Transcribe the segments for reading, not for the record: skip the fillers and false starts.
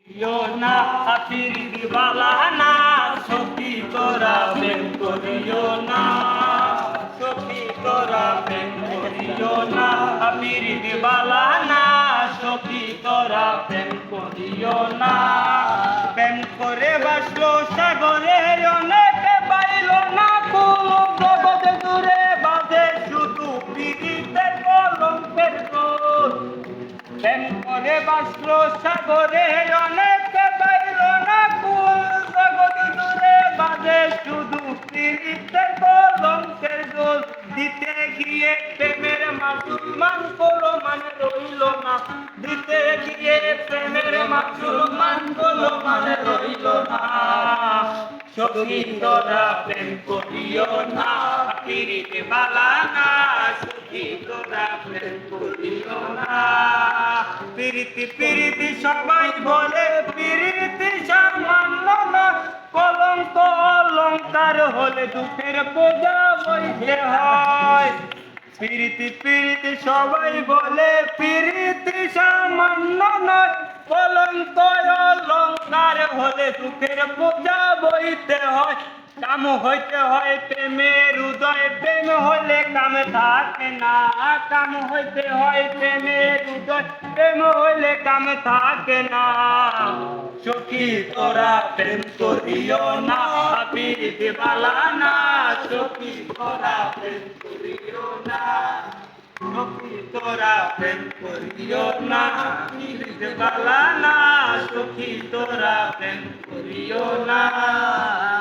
ইয়ো না পিরিত বালা না সখী তোরা প্রেম করিও না সখী তোরা প্রেম করিও না পিরিত বালা না সখী তোরা প্রেম করিও না প্রেম করে বাসলো সাগরে অনেকে পাইল না কুল জগতে দূরে বাজে শুধু পিরিতের কলঙ্কের দোল প্রেম করে বাসলো সাগরে অনেকে পাইল না কুল জগতে দূরে বাজে শুধু পিরিতের কলঙ্কের দোল দিতে গিয়ে প্রেমের মুসলমান কোনো মানে রইল না দিতে গিয়ে প্রেমের মুসলমান কোনো মানে রইল না সখী তোরা প্রেম করিও না পিরিত বালা না সখী তোরা প্রেম করিও না পিরিতি পিরিতি সবাই বলে পিরিতি সামান্য না কলঙ্ক অলঙ্কার হলে দুঃখের পূজা বইতে হয় পিরিতি পিরিতি সবাই বলে পিরিতি সামান্য নয় কলঙ্ক অলঙ্কার হলে দুঃখের পূজা বইতে হয় কাম হইতে হয় প্রেমের উদয় প্রেম হলে কাম থাকে না কাম হইতে হয় প্রেমের উদয় প্রেম হইলে কাম থাকে না সখী তোরা প্রেম করিও না পিরিত বালা না সখী তোরা প্রেম করিও না সখী তোরা প্রেম করিও না পিরিত বালা না সখী তোরা প্রেম করিও না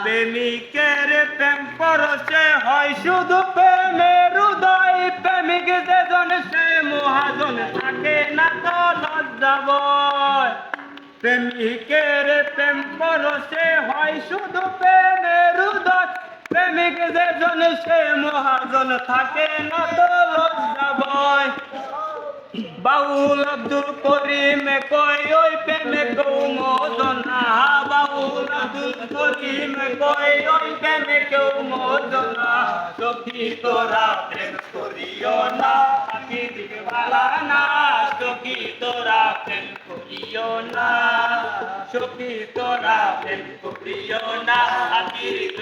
প্রেমিকের প্রেম পরশে হয় শুধু প্রেমের হৃদয় প্রেমিক যেজন সে মহাজন থাকে না তো লজ্জা ভয় প্রেমিকের প্রেম পরশে হয় শুধু প্রেমের হৃদয় প্রেমিক যেজন সে মহাজন থাকে না তো লজ্জা ভয় বাউল আব্দুল করিম কয় ওই প্রেমে কেউ মজনা বাউল আব্দুল করিম কয় ওই প্রেমে কেউ মজনা সখী তোরা প্রেম করিও না পিরিত বালা না সখী তোরা প্রেম করিও না সখী তোরা প্রেম করিও না পিরিত